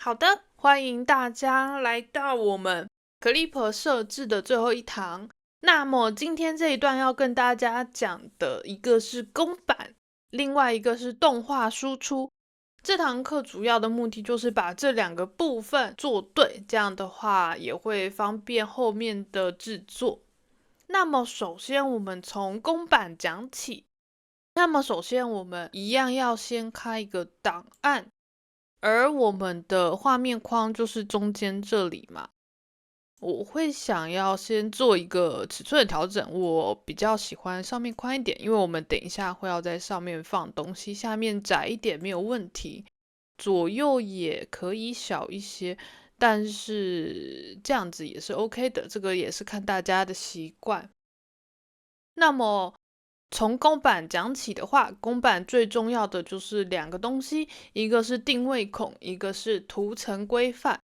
好的，欢迎大家来到我们 Clipper 设置的最后一堂。那么今天这一段要跟大家讲的一个是公版，另外一个是动画输出。这堂课主要的目的就是把这两个部分做对，这样的话也会方便后面的制作。那么首先我们从公版讲起。那么首先我们一样要先开一个档案。而我们的画面框就是中间这里嘛，我会想要先做一个尺寸的调整，我比较喜欢上面宽一点，因为我们等一下会要在上面放东西，下面窄一点没有问题，左右也可以小一些，但是这样子也是 OK 的，这个也是看大家的习惯。那么从公版讲起的话，公版最重要的就是两个东西，一个是定位孔，一个是图层规范。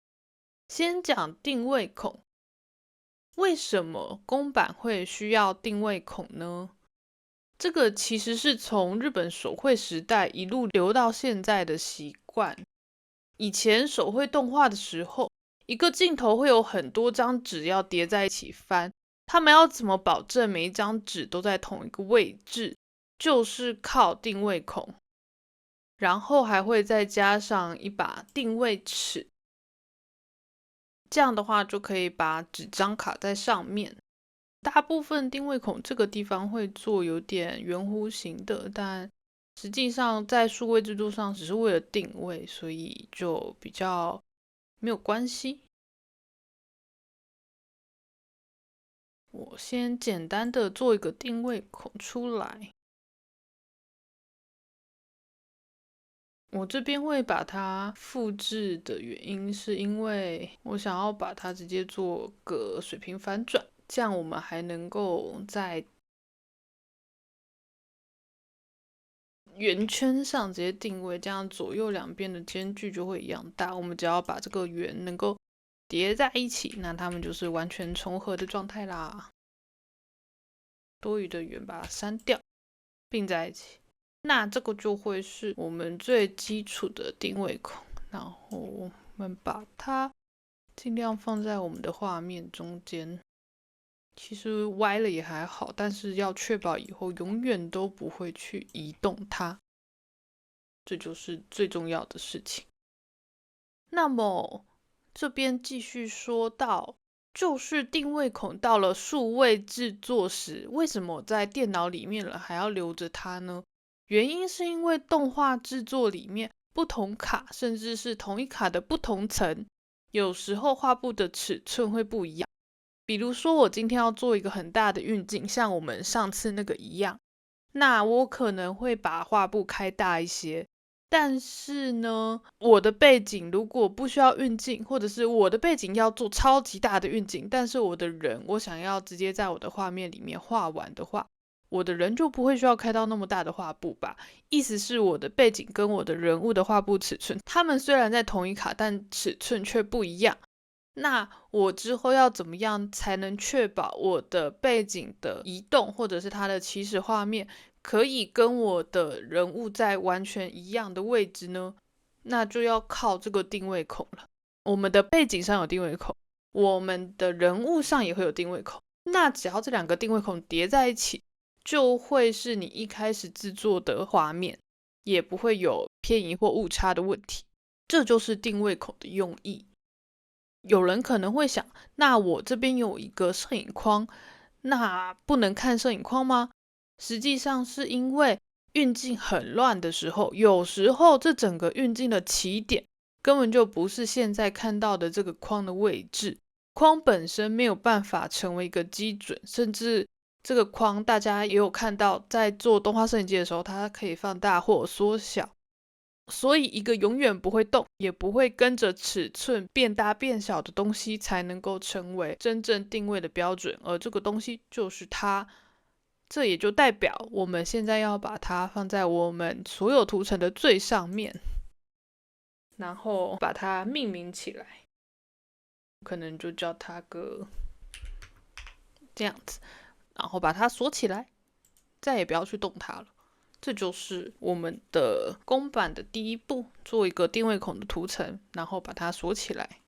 先讲定位孔，为什么公版会需要定位孔呢？这个其实是从日本手绘时代一路流到现在的习惯。以前手绘动画的时候，一个镜头会有很多张纸要叠在一起翻，他们要怎么保证每一张纸都在同一个位置？就是靠定位孔，然后还会再加上一把定位尺，这样的话就可以把纸张卡在上面。大部分定位孔这个地方会做有点圆弧形的，但实际上在数位制作上只是为了定位，所以就比较没有关系。我先简单的做一个定位孔出来。我这边会把它复制的原因是因为我想要把它直接做个水平反转，这样我们还能够在圆圈上直接定位，这样左右两边的间距就会一样大。我们只要把这个圆能够叠在一起，那它们就是完全重合的状态啦。多余的圆把它删掉，并在一起。那这个就会是我们最基础的定位孔，然后我们把它尽量放在我们的画面中间。其实歪了也还好，但是要确保以后永远都不会去移动它，这就是最重要的事情。那么这边继续说到，就是定位孔到了数位制作时，为什么在电脑里面了还要留着它呢？原因是因为动画制作里面不同卡，甚至是同一卡的不同层，有时候画布的尺寸会不一样。比如说我今天要做一个很大的运镜，像我们上次那个一样，那我可能会把画布开大一些。但是呢，我的背景如果不需要运镜，或者是我的背景要做超级大的运镜，但是我的人我想要直接在我的画面里面画完的话，我的人就不会需要开到那么大的画布吧？意思是我的背景跟我的人物的画布尺寸，他们虽然在同一卡，但尺寸却不一样。那我之后要怎么样才能确保我的背景的移动，或者是它的起始画面可以跟我的人物在完全一样的位置呢？那就要靠这个定位孔了。我们的背景上有定位孔，我们的人物上也会有定位孔。那只要这两个定位孔叠在一起，就会是你一开始制作的画面，也不会有偏移或误差的问题。这就是定位孔的用意。有人可能会想，那我这边有一个摄影框，那不能看摄影框吗？实际上是因为运镜很乱的时候，有时候这整个运镜的起点根本就不是现在看到的这个框的位置，框本身没有办法成为一个基准，甚至这个框大家也有看到，在做动画摄影机的时候，它可以放大或缩小。所以一个永远不会动，也不会跟着尺寸变大变小的东西，才能够成为真正定位的标准，而这个东西就是它。这也就代表我们现在要把它放在我们所有图层的最上面，然后把它命名起来，可能就叫它个这样子，然后把它锁起来，再也不要去动它了。这就是我们的公版的第一步，做一个定位孔的图层，然后把它锁起来。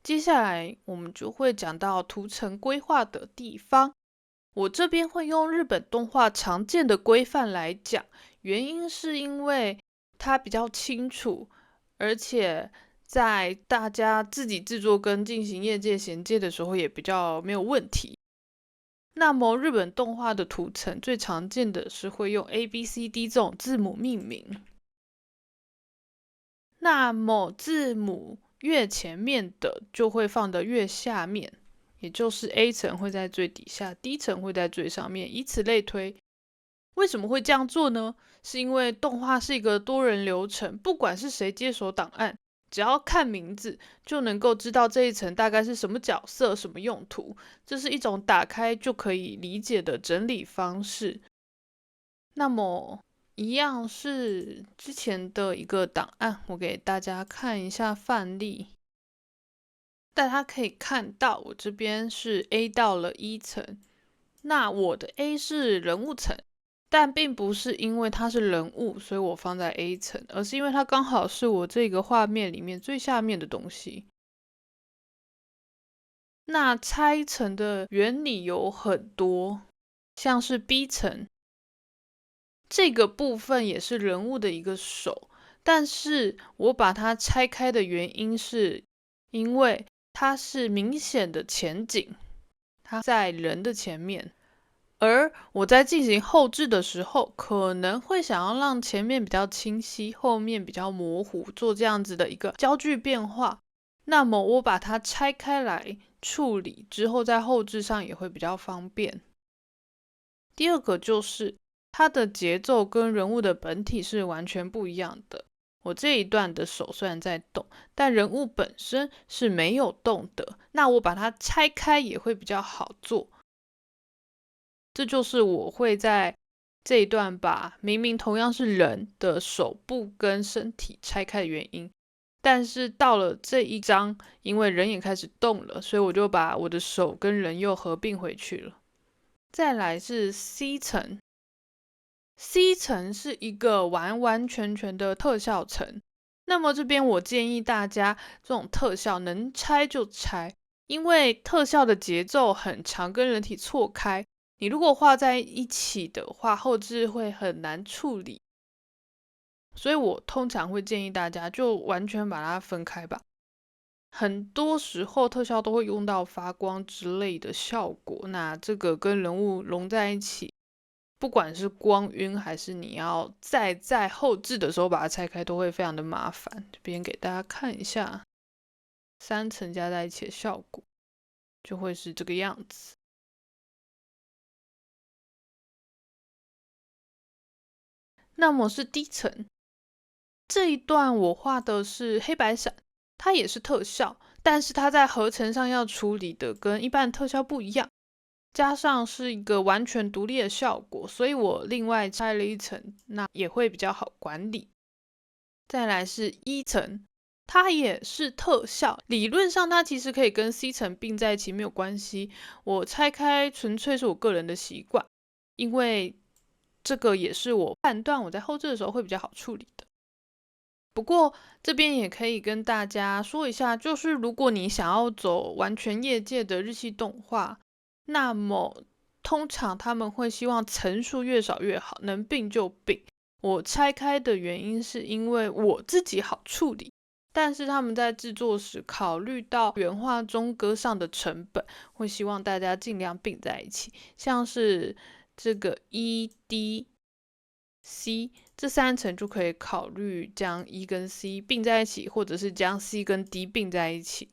接下来我们就会讲到图层规划的地方。我这边会用日本动画常见的规范来讲，原因是因为它比较清楚，而且在大家自己制作跟进行业界衔接的时候也比较没有问题。那么日本动画的图层最常见的是会用 ABCD 这种字母命名。那么字母越前面的就会放得越下面，也就是 A 层会在最底下， D 层会在最上面，以此类推。为什么会这样做呢？是因为动画是一个多人流程，不管是谁接手档案，只要看名字就能够知道这一层大概是什么角色、什么用途，这是一种打开就可以理解的整理方式。那么一样是之前的一个档案，我给大家看一下范例。大家可以看到我这边是 A 到了1层，那我的 A 是人物层，但并不是因为它是人物所以我放在 A 层，而是因为它刚好是我这个画面里面最下面的东西。那拆层的原理有很多，像是 B 层这个部分也是人物的一个手，但是我把它拆开的原因是因为它是明显的前景，它在人的前面，而我在进行后置的时候可能会想要让前面比较清晰，后面比较模糊，做这样子的一个焦距变化，那么我把它拆开来处理之后，在后置上也会比较方便。第二个就是它的节奏跟人物的本体是完全不一样的。我这一段的手虽然在动，但人物本身是没有动的，那我把它拆开也会比较好做。这就是我会在这一段把明明同样是人的手部跟身体拆开的原因。但是到了这一章，因为人也开始动了，所以我就把我的手跟人又合并回去了。再来是 C 层，C 层是一个完完全全的特效层。那么这边我建议大家，这种特效能拆就拆，因为特效的节奏很长，跟人体错开，你如果画在一起的话，后置会很难处理。所以我通常会建议大家就完全把它分开吧。很多时候特效都会用到发光之类的效果，那这个跟人物融在一起，不管是光晕还是你要再在后置的时候把它拆开，都会非常的麻烦。这边给大家看一下3层加在一起的效果，就会是这个样子。那么是低层，这一段我画的是黑白闪，它也是特效，但是它在合成上要处理的跟一般的特效不一样，加上是一个完全独立的效果，所以我另外拆了一层，那也会比较好管理。再来是1层，它也是特效，理论上它其实可以跟 C 层并在一起，没有关系。我拆开纯粹是我个人的习惯，因为这个也是我判断我在后置的时候会比较好处理的。不过这边也可以跟大家说一下，就是如果你想要走完全业界的日系动画，那么通常他们会希望层数越少越好，能并就并。我拆开的原因是因为我自己好处理，但是他们在制作时考虑到原画中歌上的成本，会希望大家尽量并在一起，像是这个 ED、C。这3层就可以考虑将 E 跟 C 并在一起，或者是将 C 跟 D 并在一起。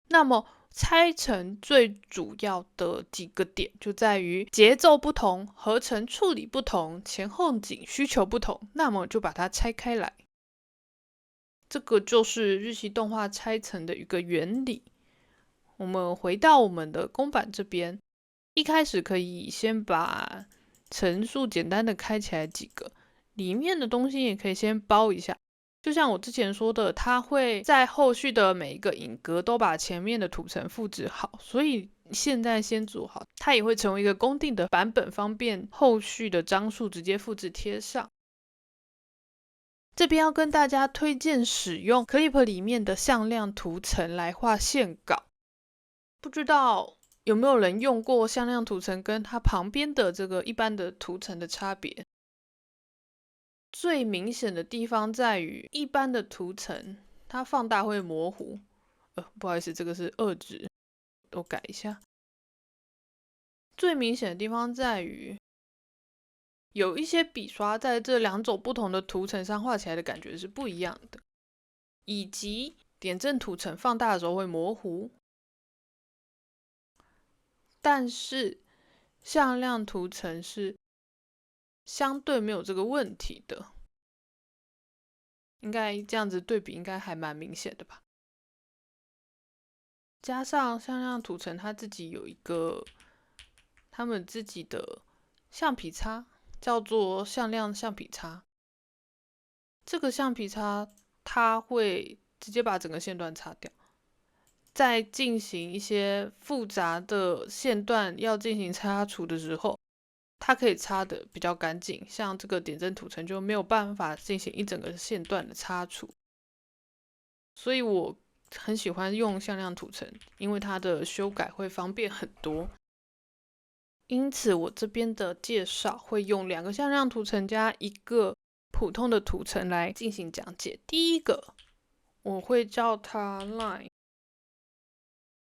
那么拆成最主要的几个点就在于节奏不同、合成处理不同、前后景需求不同，那么就把它拆开来。这个就是日系动画拆层的一个原理。我们回到我们的公版这边，一开始可以先把层数简单的开起来几个，里面的东西也可以先包一下。就像我之前说的，它会在后续的每一个影格都把前面的图层复制好，所以现在先组好，它也会成为一个公定的版本，方便后续的张数直接复制贴上。这边要跟大家推荐使用 Clip 里面的向量图层来画线稿。不知道有没有人用过向量图层跟它旁边的这个一般的图层的差别？最明显的地方在于，一般的图层它放大会模糊。不好意思，这个是2值，我改一下。最明显的地方在于，有一些笔刷在这2种不同的图层上画起来的感觉是不一样的，以及点阵图层放大的时候会模糊，但是向量图层是相对没有这个问题的。应该这样子对比应该还蛮明显的吧。加上向量图层它自己有一个他们自己的橡皮擦，叫做向量橡皮擦。这个橡皮擦它会直接把整个线段擦掉，在进行一些复杂的线段要进行擦除的时候，它可以擦的比较干净，像这个点阵图层就没有办法进行一整个线段的擦除。所以我很喜欢用向量图层，因为它的修改会方便很多。因此我这边的介绍会用2个向量图层加1个普通的图层来进行讲解。第一个我会叫它 line，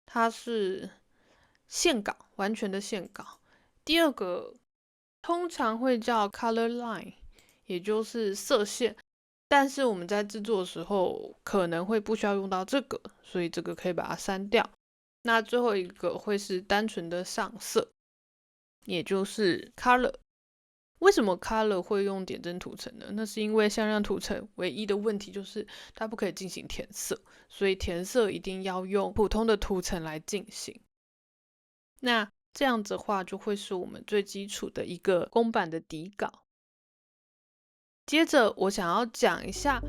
它是线稿，完全的线稿。第二个通常会叫 color line， 也就是色线，但是我们在制作的时候可能会不需要用到这个，所以这个可以把它删掉。那最后一个会是单纯的上色，也就是 color。 为什么 color 会用点阵图层呢？那是因为向量图层唯一的问题就是它不可以进行填色，所以填色一定要用普通的图层来进行。那这样子的话就会是我们最基础的一个公版的底稿。接着我想要讲一下